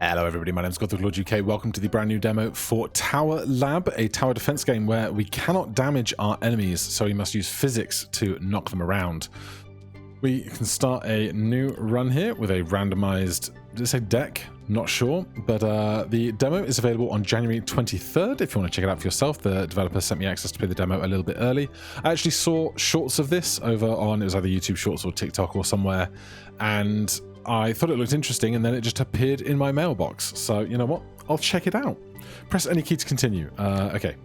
Hello everybody, my name is Lord UK. Welcome to the brand new demo for Tower Lab, a tower defense game where we cannot damage our enemies, so we must use physics to knock them around. We can start a new run here with a randomized, did it say deck? Not sure, but the demo is available on January 23rd if you want to check it out for yourself. The developer sent me access to play the demo a little bit early. I actually saw shorts of this over on, it was either YouTube Shorts or TikTok or somewhere, and I thought it looked interesting, and then it just appeared in my mailbox. So, you know what? I'll check it out. Press any key to continue. Okay.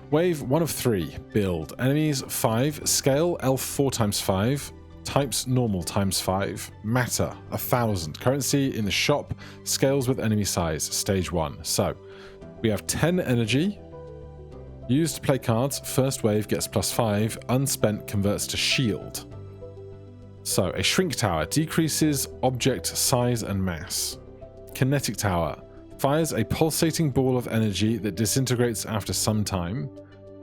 Wave 1 of 3. Build. Enemies 5. Scale elf 4 times 5. Types normal times 5. Matter 1000. Currency in the shop. Scales with enemy size. Stage 1. So, we have 10 energy. Used to play cards. First wave gets +5. Unspent converts to shield. So, a shrink tower decreases object size and mass. Kinetic tower fires a pulsating ball of energy that disintegrates after some time.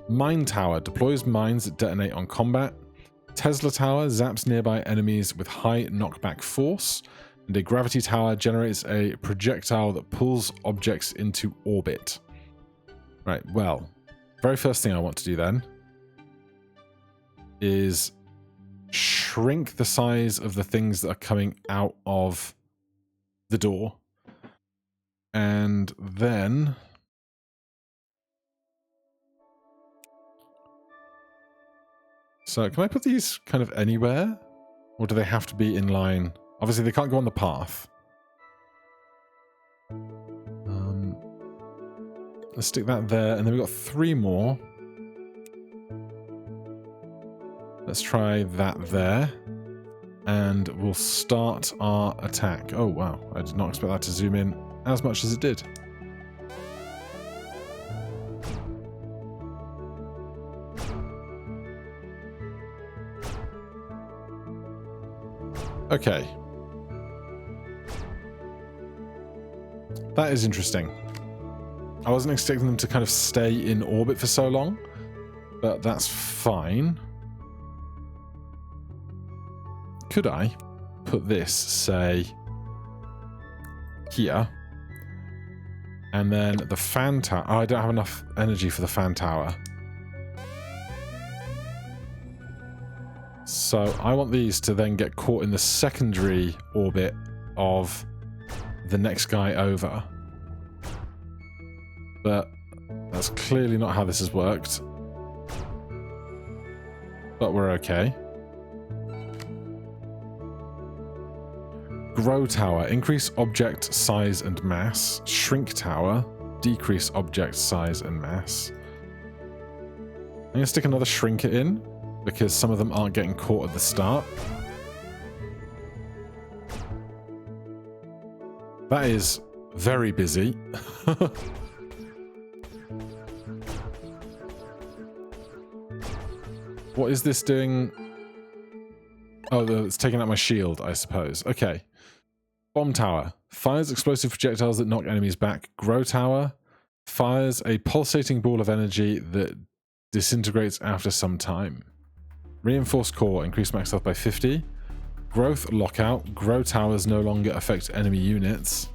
Mine tower deploys mines that detonate on combat. Tesla tower zaps nearby enemies with high knockback force. And a gravity tower generates a projectile that pulls objects into orbit. Right, well, very first thing I want to do then is shrink the size of the things that are coming out of the door. And then so can I put these kind of anywhere? Or do they have to be in line? Obviously they can't go on the path. Let's stick that there, and then we've got 3 more. Let's try that there, and we'll start our attack. Oh wow, I did not expect that to zoom in as much as it did. Okay. That is interesting. I wasn't expecting them to kind of stay in orbit for so long, but that's fine. Could I put this, say, here, and then the fan tower? Oh, I don't have enough energy for the fan tower. So I want these to then get caught in the secondary orbit of the next guy over. But that's clearly not how this has worked. But we're okay. Grow tower, increase object size and mass. Shrink tower, decrease object size and mass. I'm going to stick another shrinker in, because some of them aren't getting caught at the start. That is very busy. What is this doing? Oh, it's taking out my shield, I suppose. Okay. Bomb tower. Fires explosive projectiles that knock enemies back. Grow tower. Fires a pulsating ball of energy that disintegrates after some time. Reinforced core. Increase max health by 50. Growth lockout. Grow towers no longer affect enemy units.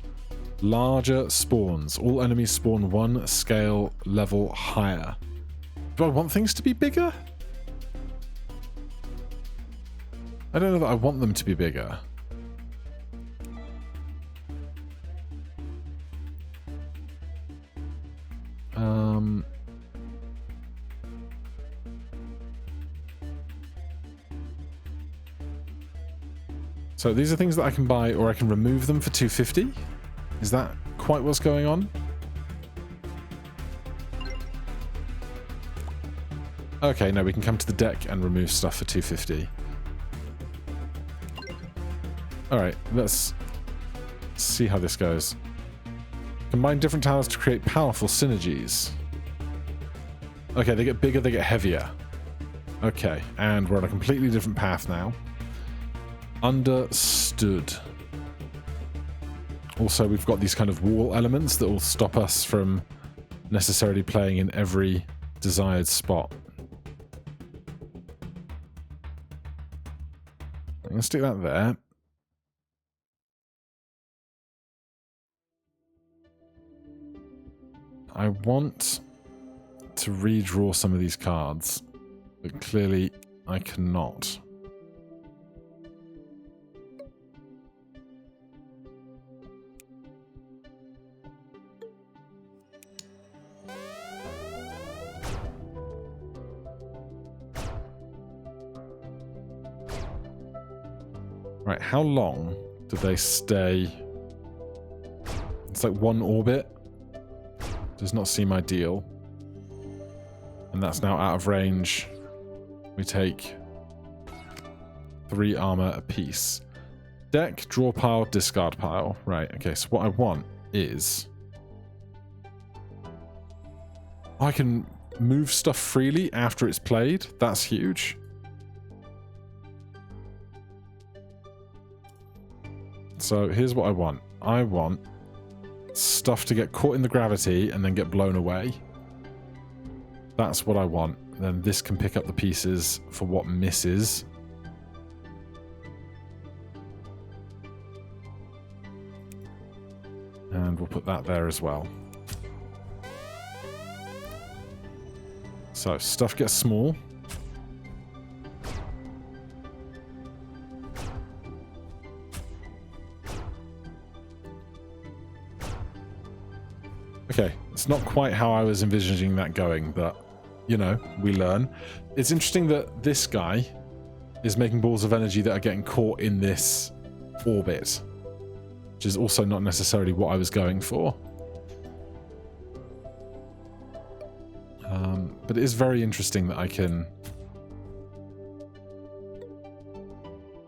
Larger spawns. All enemies spawn 1 scale level higher. Do I want things to be bigger? I don't know that I want them to be bigger. So these are things that I can buy, or I can remove them for 250. Is that quite what's going on? Okay, no, we can come to the deck and remove stuff for 250. Alright, let's see how this goes. Combine different towers to create powerful synergies. Okay, they get bigger, they get heavier. Okay, and we're on a completely different path now. Understood. Also, we've got these kind of wall elements that will stop us from necessarily playing in every desired spot. I'm going to stick that there. I want to redraw some of these cards, but clearly I cannot. Right, how long do they stay? It's like one orbit. Does not seem ideal. And that's now out of range. We take 3 armor apiece. Deck, draw pile, discard pile. Right, okay, so what I want is... I can move stuff freely after it's played. That's huge. So here's what I want. I want stuff to get caught in the gravity and then get blown away. That's what I want. Then this can pick up the pieces for what misses. And we'll put that there as well. So stuff gets small. Okay, it's not quite how I was envisioning that going, but, you know, we learn. It's interesting that this guy is making balls of energy that are getting caught in this orbit, which is also not necessarily what I was going for. But it is very interesting that I can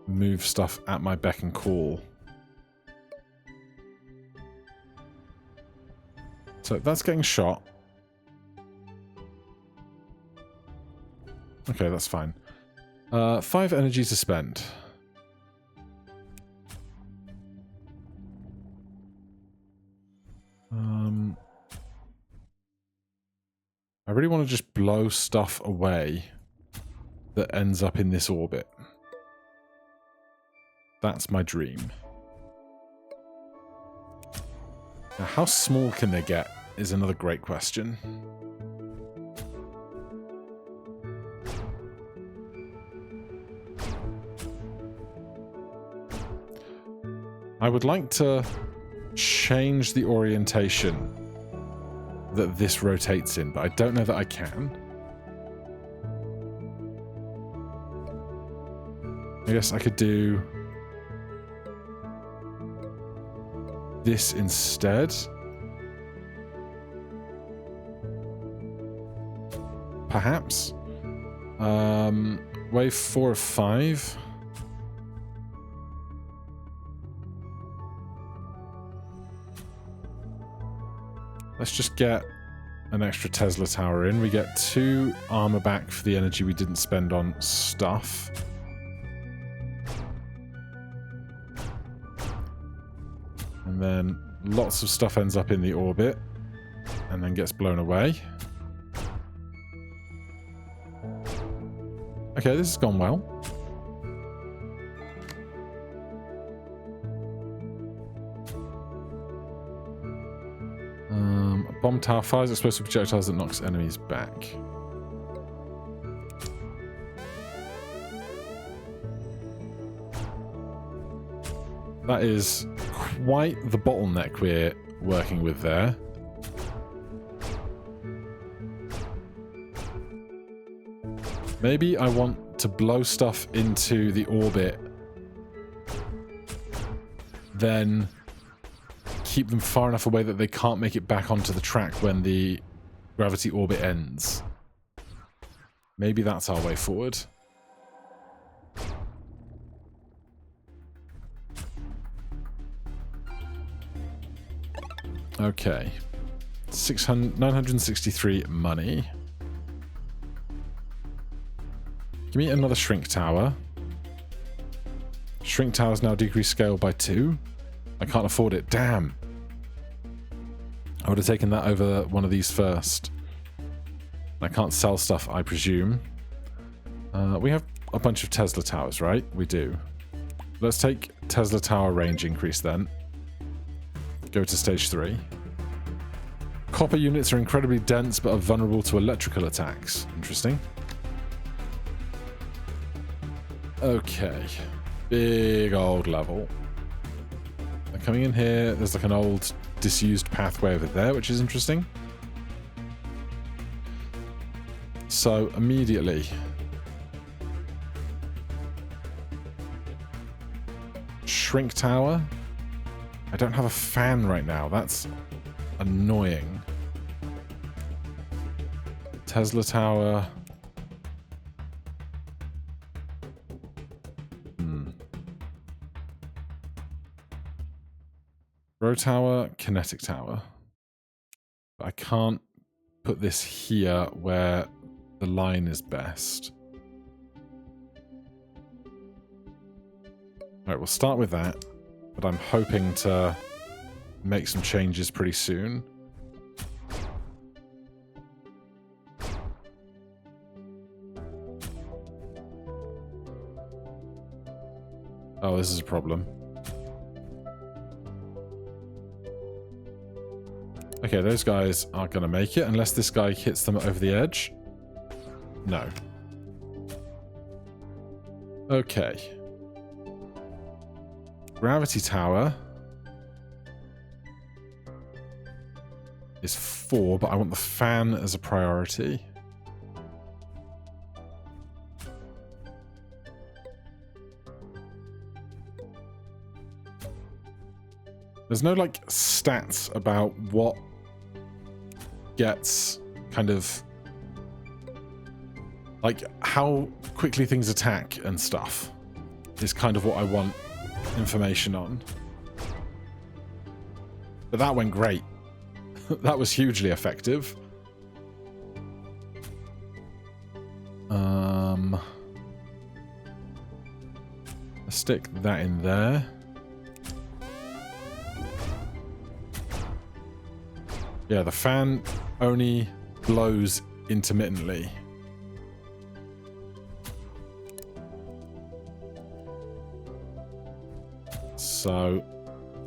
move stuff at my beck and call. So that's getting shot. Okay, that's fine. 5 energy to spend. I really want to just blow stuff away that ends up in this orbit. That's my dream. Now, how small can they get is another great question. I would like to change the orientation that this rotates in, but I don't know that I can. I guess I could do this instead. Perhaps. Wave 4 of 5. Let's just get an extra Tesla tower in. We get 2 armor back for the energy we didn't spend on stuff. And then lots of stuff ends up in the orbit and then gets blown away. Okay, this has gone well. Bomb tower fires explosive projectiles that knocks enemies back. That is quite the bottleneck we're working with there. Maybe I want to blow stuff into the orbit, then keep them far enough away that they can't make it back onto the track when the gravity orbit ends. Maybe that's our way forward. Okay. 963 money. Give me another shrink tower. Shrink tower's now decreased scale by 2. I can't afford it. Damn. I would have taken that over one of these first. I can't sell stuff, I presume. We have a bunch of Tesla towers, right? We do. Let's take Tesla tower range increase then. Go to stage 3. Copper units are incredibly dense but are vulnerable to electrical attacks. Interesting. Okay. Big old level. They're coming in here. There's like an old disused pathway over there, which is interesting. So immediately... Shrink tower. I don't have a fan right now. That's annoying. Tesla tower. Row tower, kinetic tower. But I can't put this here where the line is best. Alright, we'll start with that. But I'm hoping to make some changes pretty soon. Oh, this is a problem. Okay, those guys aren't going to make it unless this guy hits them over the edge. No. Okay. Gravity tower is 4, but I want the fan as a priority. There's no, like, stats about what gets kind of... like, how quickly things attack and stuff is kind of what I want information on. But that went great. That was hugely effective. Let's stick that in there. Yeah, the fan only blows intermittently. So,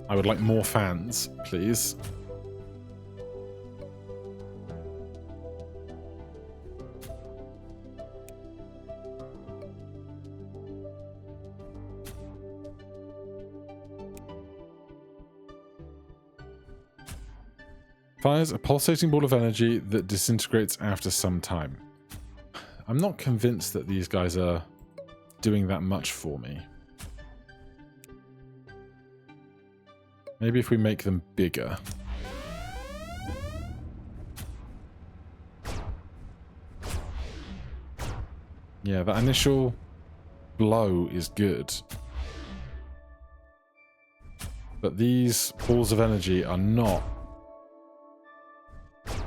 I would like more fans, please. Fires a pulsating ball of energy that disintegrates after some time. I'm not convinced that these guys are doing that much for me. Maybe if we make them bigger. Yeah, that initial blow is good. But these balls of energy are not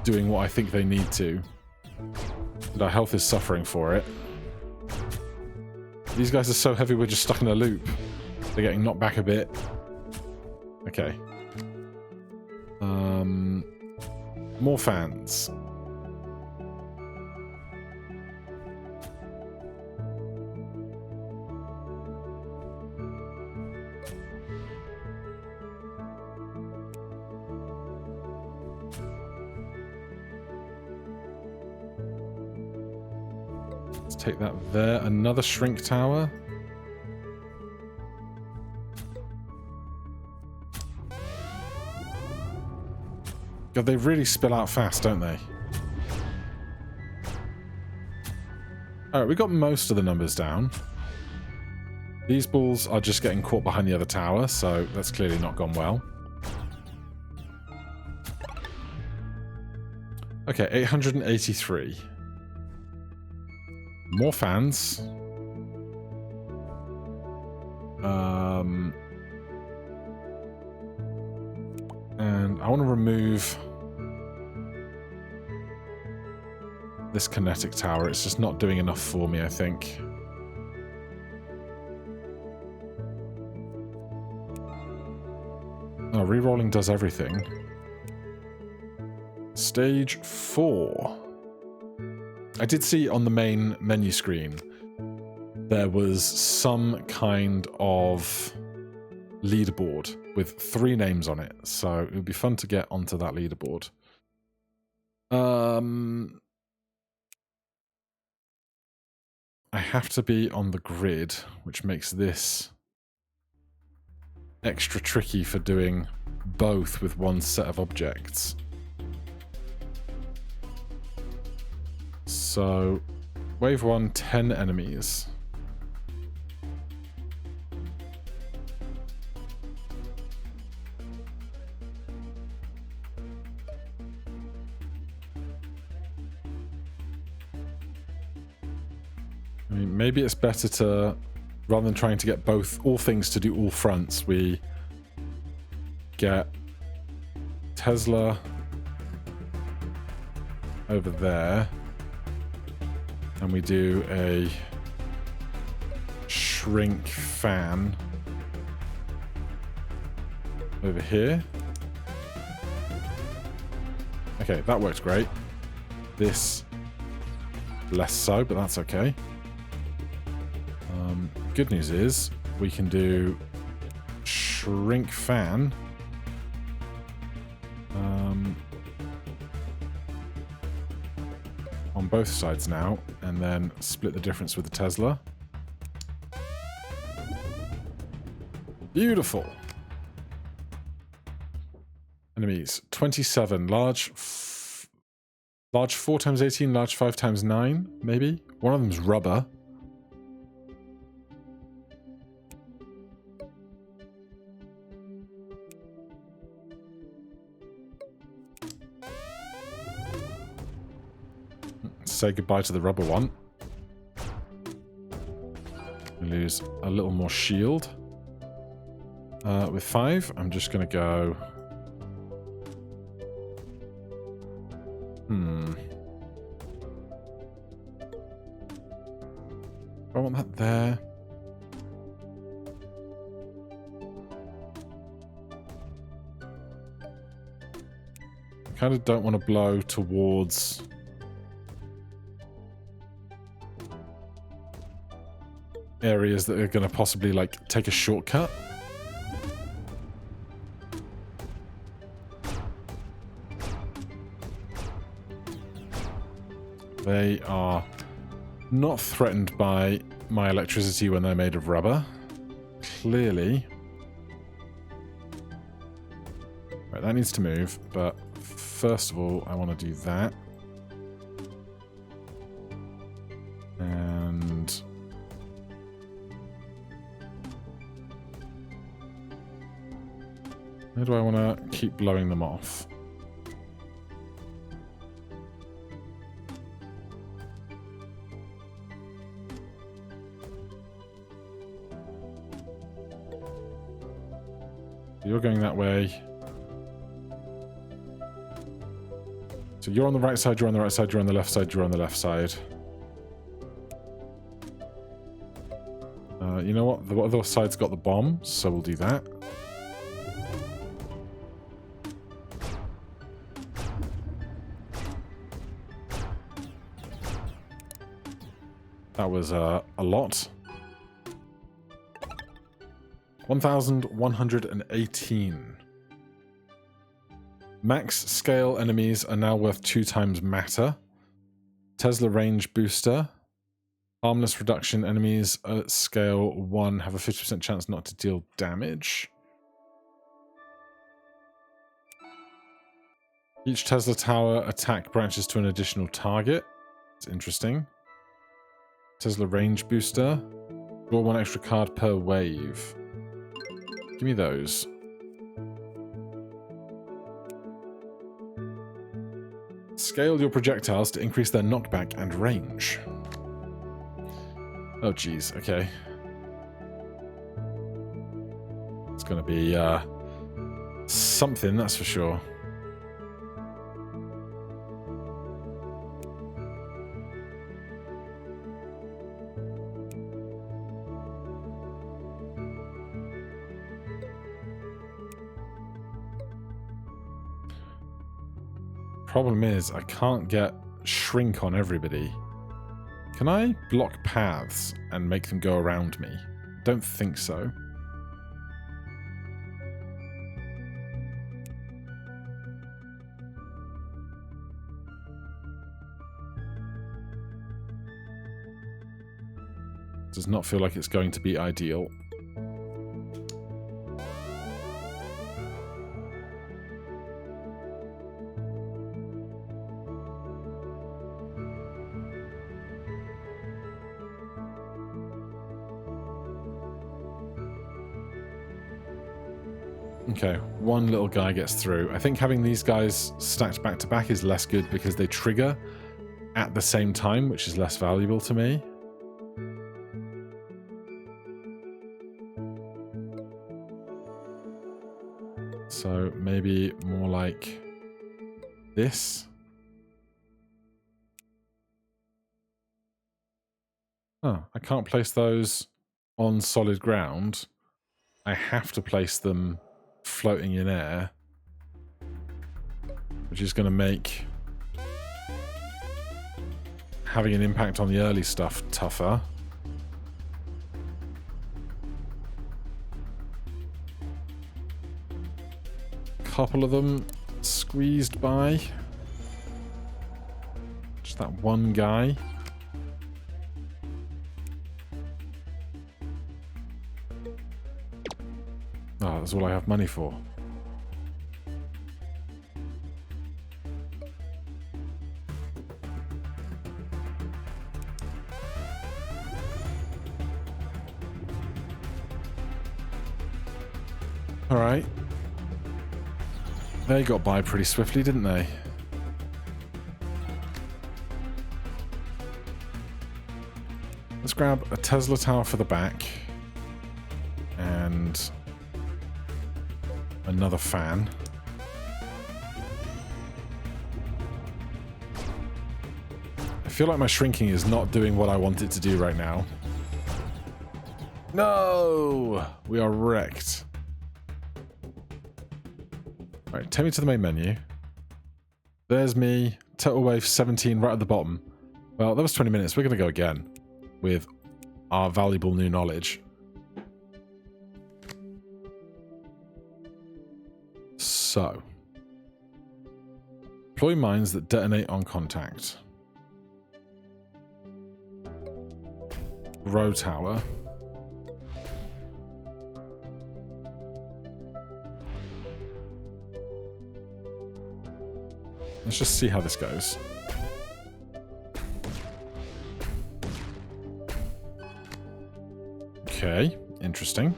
doing what I think they need to. And our health is suffering for it. These guys are so heavy we're just stuck in a loop. They're getting knocked back a bit. Okay. More fans. Let's take that there. Another shrink tower. God, they really spill out fast, don't they? Alright, we got most of the numbers down. These balls are just getting caught behind the other tower, so that's clearly not gone well. Okay, 883. More fans. And I want to remove this kinetic tower. It's just not doing enough for me, I think. Oh, re-rolling does everything. Stage 4. I did see on the main menu screen there was some kind of leaderboard with 3 names on it, so it would be fun to get onto that leaderboard. I have to be on the grid, which makes this extra tricky for doing both with one set of objects. So, wave 1, 10 enemies. I mean, maybe it's better to, rather than trying to get all things to do all fronts, we get Tesla over there, and we do a shrink fan over here. Okay, that works great. This less so, but that's okay. Good news is we can do shrink fan on both sides now, and then split the difference with the Tesla. Beautiful. Enemies 27, large 4 times 18, large 5 times 9, maybe. One of them's rubber. Say goodbye to the rubber one. We lose a little more shield. With 5, I'm just going to go... I want that there. I kind of don't want to blow towards... areas that are going to possibly, like, take a shortcut. They are not threatened by my electricity when they're made of rubber. Clearly. Right, that needs to move, but first of all, I want to do that. And... where do I want to keep blowing them off? You're going that way. So you're on the right side, you're on the right side, you're on the left side, you're on the left side. You know what? The other side's got the bomb, so we'll do that. That was a lot. 1,118. Max scale enemies are now worth 2 times matter. Tesla range booster. Harmless reduction enemies at scale 1 have a 50% chance not to deal damage. Each Tesla tower attack branches to an additional target. It's interesting. Tesla range booster. Draw 1 extra card per wave. Give me those. Scale your projectiles to increase their knockback and range. Oh, geez. Okay. It's going to be something, that's for sure. Problem is, I can't get shrink on everybody. Can I block paths and make them go around me? Don't think so. Does not feel like it's going to be ideal. Okay, one little guy gets through. I think having these guys stacked back to back is less good because they trigger at the same time, which is less valuable to me. So maybe more like this. Oh, I can't place those on solid ground. I have to place them floating in air, which is going to make having an impact on the early stuff tougher. Couple of them squeezed by. Just that one guy. Oh, that's all I have money for. All right. They got by pretty swiftly, didn't they? Let's grab a Tesla tower for the back. And another fan. I feel like my shrinking is not doing what I want it to do right now. No! We are wrecked. Right, take me to the main menu. There's me. Total wave 17 right at the bottom. Well, that was 20 minutes. We're going to go again with our valuable new knowledge. So, deploy mines that detonate on contact. Row tower. Let's just see how this goes. Okay, interesting.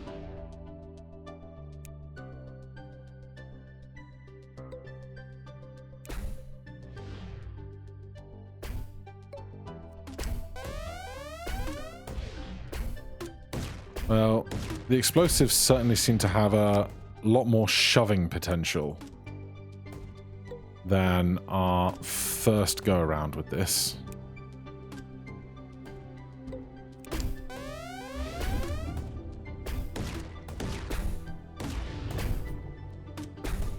Well, the explosives certainly seem to have a lot more shoving potential than our first go around with this.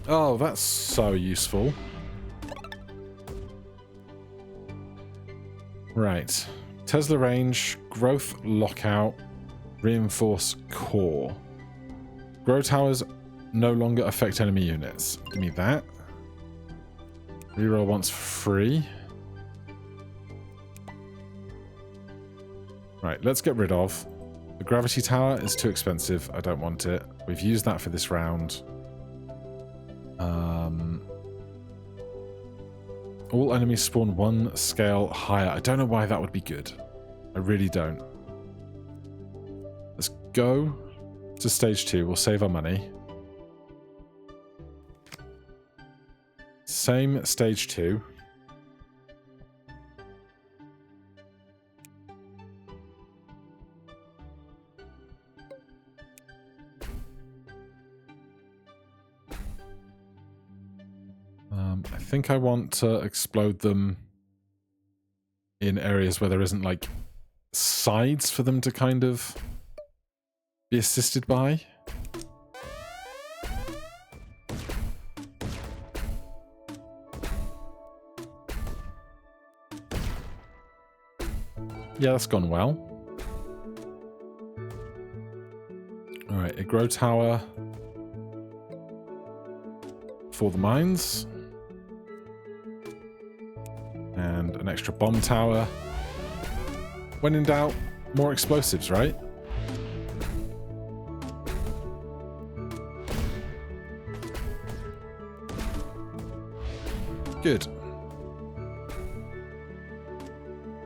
Oh, that's so useful. Right. Tesla range, growth lockout, reinforce core. Grow towers no longer affect enemy units. Give me that. Reroll once for free. Right, let's get rid of. The gravity tower is too expensive. I don't want it. We've used that for this round. All enemies spawn one scale higher. I don't know why that would be good. I really don't. Let's go to stage 2. We'll save our money. Same stage 2. I think I want to explode them in areas where there isn't like sides for them to kind of be assisted by. Yeah, that's gone well. Alright, a grow tower for the mines. And an extra bomb tower. When in doubt, More explosives, right? Good.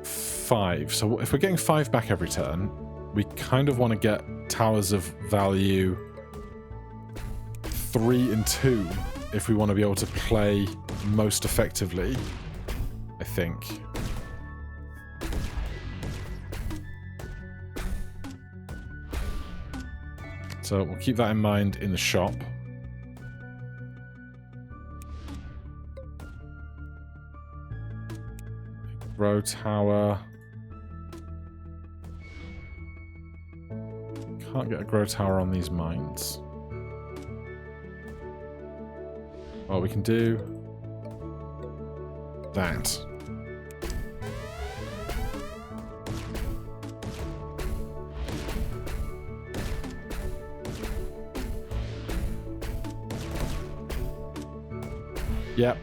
5. So if we're getting 5 back every turn, we kind of want to get towers of value 3 and 2 if we want to be able to play most effectively, I think. So we'll keep that in mind in the shop. Grow tower. Can't get a grow tower on these mines. Well, we can do that. Yep.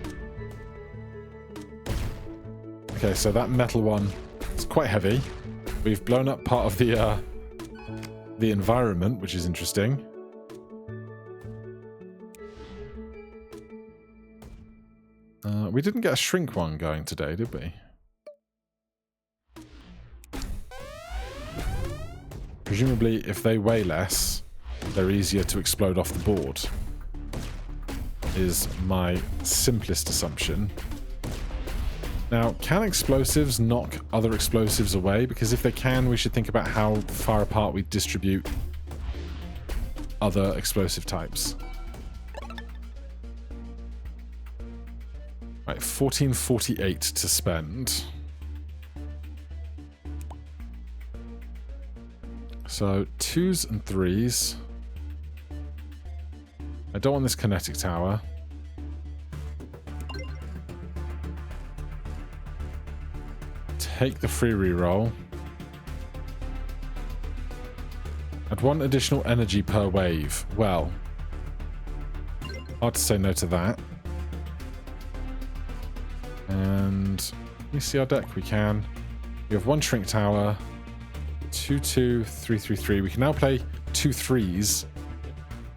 Okay, so that metal one is quite heavy. We've blown up part of the environment, which is interesting. We didn't get a shrink one going today, did we? Presumably, if they weigh less, they're easier to explode off the board, is my simplest assumption. Now, can explosives knock other explosives away? Because if they can, we should think about how far apart we distribute other explosive types. Right, 1448 to spend. So 2s and 3s. I don't want this kinetic tower. Take the free reroll. I'd want additional energy per wave. Well, hard to say no to that. And let me see our deck. We can. We have 1 shrink tower. 2, 2, 3, 3, 3. We can now play 2 3s,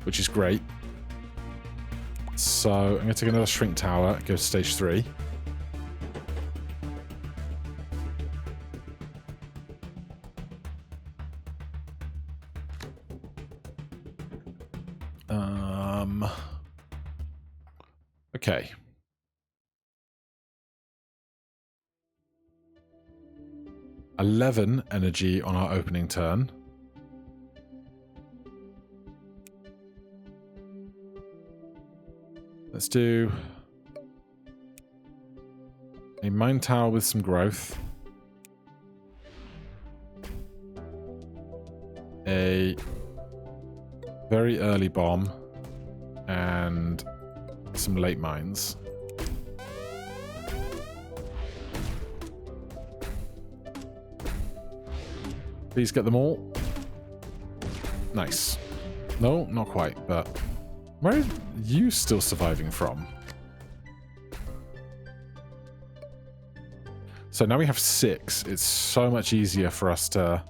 which is great. So I'm going to take another shrink tower, go to stage 3. Okay. $11 energy on our opening turn. Let's do a mine tower with some growth. A very early bomb. And some late mines. Please get them all. Nice. No, not quite, but where are you still surviving from? So now we have 6. It's so much easier for us to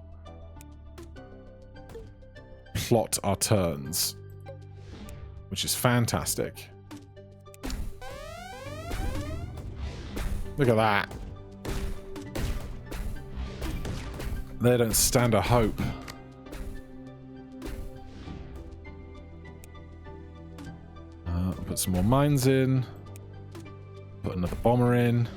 plot our turns, which is fantastic. Look at that. They don't stand a hope. Put some more mines in. Put another bomber in.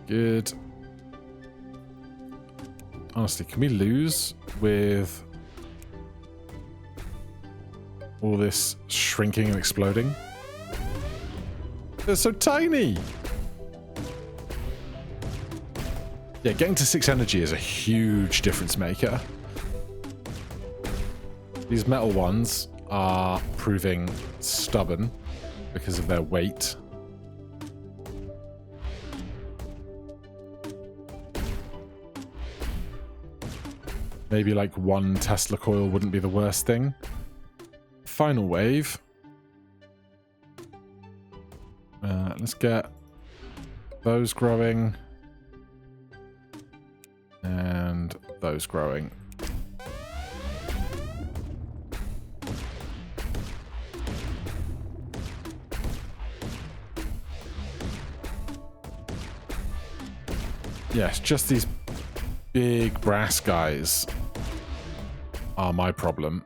Good. Honestly, can we lose with all this shrinking and exploding? They're so tiny! Yeah, getting to 6 energy is a huge difference maker. These metal ones are proving stubborn because of their weight. Maybe like 1 Tesla coil wouldn't be the worst thing. Final wave. Let's get those growing. And those growing. Yes, just these big brass guys are my problem.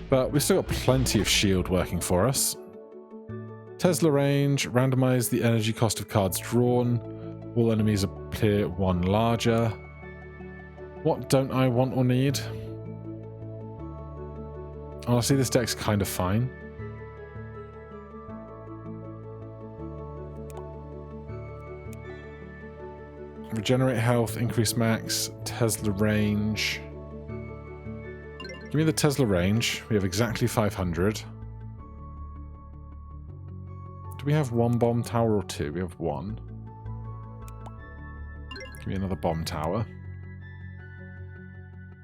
But we've still got plenty of shield working for us. Tesla range, randomize the energy cost of cards drawn. All enemies appear one larger. What don't I want or need? Honestly, this deck's kind of fine. Regenerate health, increase max, Tesla range. Give me the Tesla range. We have exactly 500. Do we have one bomb tower or two? We have one. Give me another bomb tower.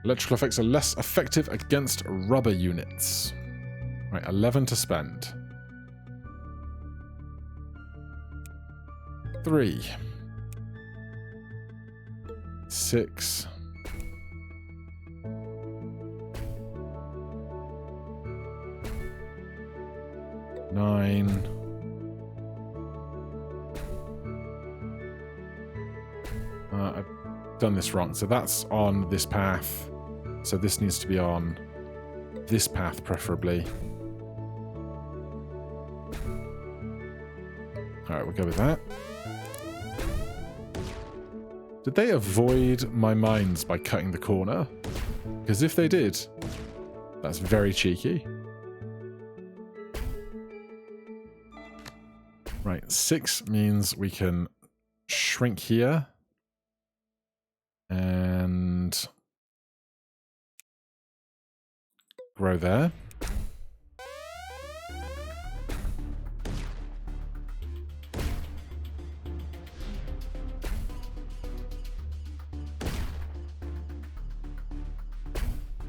Electrical effects are less effective against rubber units. Right, 11 to spend. 3. 6. 9. I've done this wrong. So that's on this path. So this needs to be on this path, preferably. Alright, we'll go with that. Did they avoid my mines by cutting the corner? Because if they did, that's very cheeky. Right, 6 means we can shrink here. And grow there.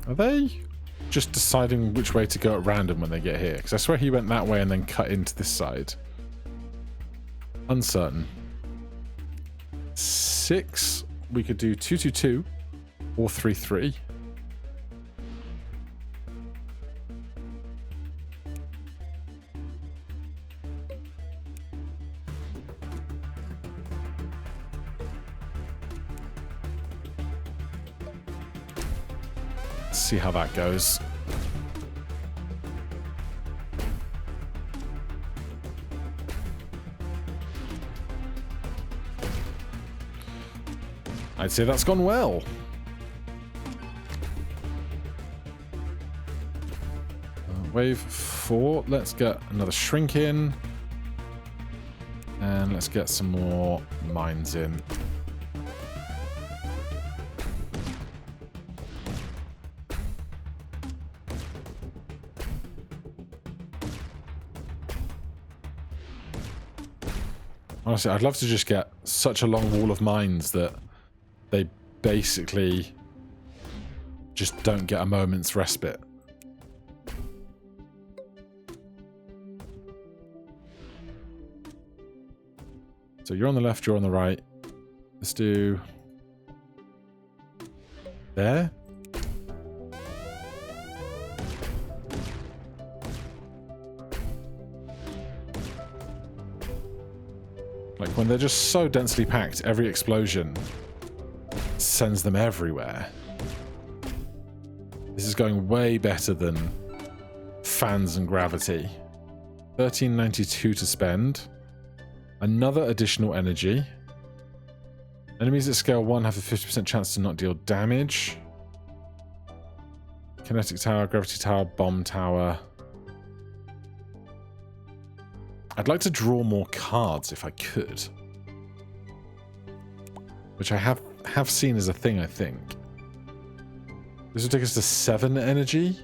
Are they just deciding which way to go at random when they get here? Because I swear he went that way and then cut into this side. Uncertain. 6. We could do 2-2-2 or 3-3. Let's see how that goes. I'd say that's gone well. Wave 4. Let's get another shrink in. And let's get some more mines in. Honestly, I'd love to just get such a long wall of mines that they basically just don't get a moment's respite. So you're on the left, you're on the right. Let's do there. Like when they're just so densely packed, every explosion sends them everywhere. This is going way better than fans and gravity. 1392 to spend. Another additional energy. Enemies at scale 1 have a 50% chance to not deal damage. Kinetic tower, gravity tower, bomb tower. I'd like to draw more cards if I could. Which I have seen as a thing, I think. This will take us to 7 energy.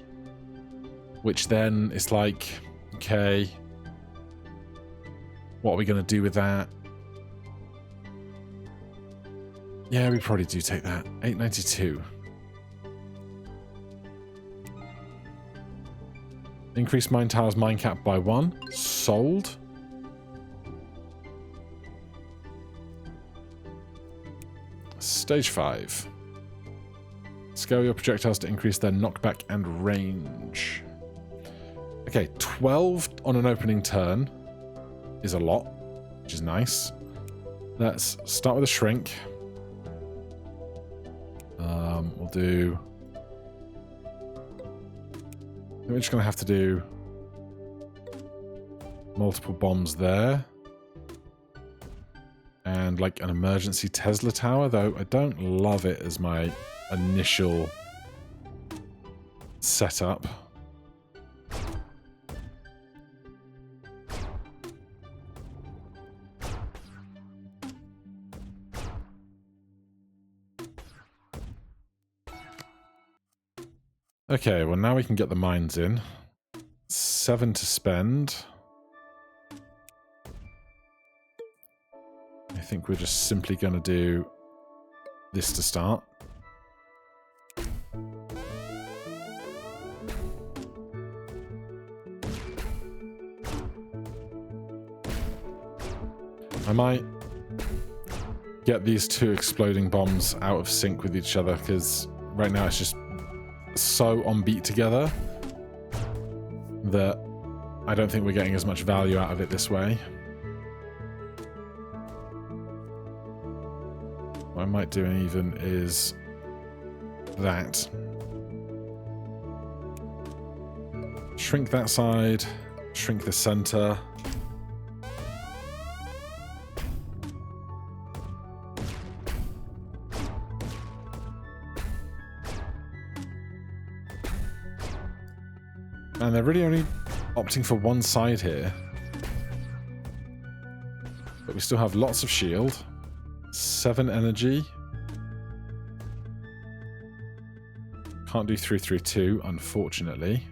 Which then is like, okay, what are we going to do with that? Yeah, we probably do take that. 892. Increase mine towers mine cap by 1. Sold. Stage 5. Scale your projectiles to increase their knockback and range. Okay, 12 on an opening turn is a lot, which is nice. Let's start with a shrink. We'll do... We're just going to have to do multiple bombs there. And like an emergency Tesla tower, though I don't love it as my initial setup. Okay, well now we can get the mines in. 7 to spend. I think we're just simply going to do this to start. I might get these 2 exploding bombs out of sync with each other, because right now it's just so on beat together that I don't think we're getting as much value out of it this way. What I might do even is that. Shrink that side, shrink the center. And they're really only opting for one side here. But we still have lots of shield. 7 energy. Can't do 332, unfortunately.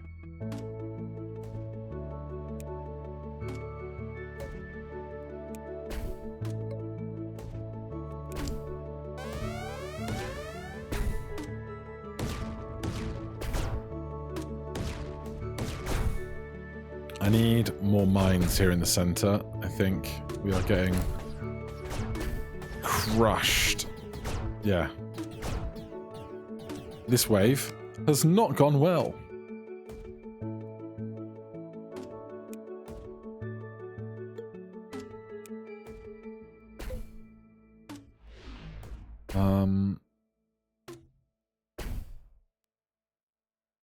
I need more mines here in the center. I think we are getting crushed. Yeah. This wave has not gone well. I'm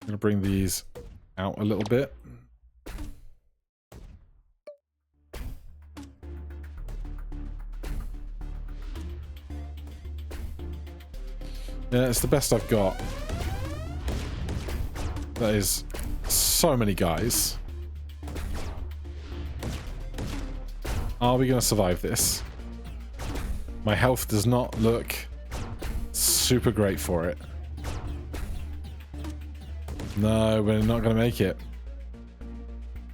gonna bring these out a little bit. Yeah, it's the best I've got. That is so many guys. Are we going to survive this? My health does not look super great for it. No, we're not going to make it.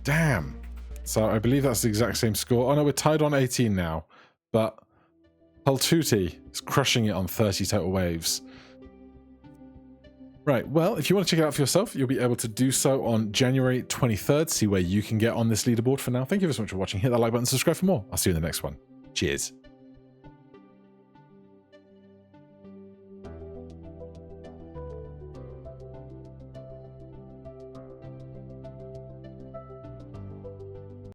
Damn. So I believe that's the exact same score. Oh no, we're tied on 18 now. But Haltuti is crushing it on 30 total waves. Right, well, if you want to check it out for yourself, you'll be able to do so on January 23rd. See where you can get on this leaderboard. For now, thank you so much for watching. Hit that like button, subscribe for more. I'll see you in the next one. Cheers.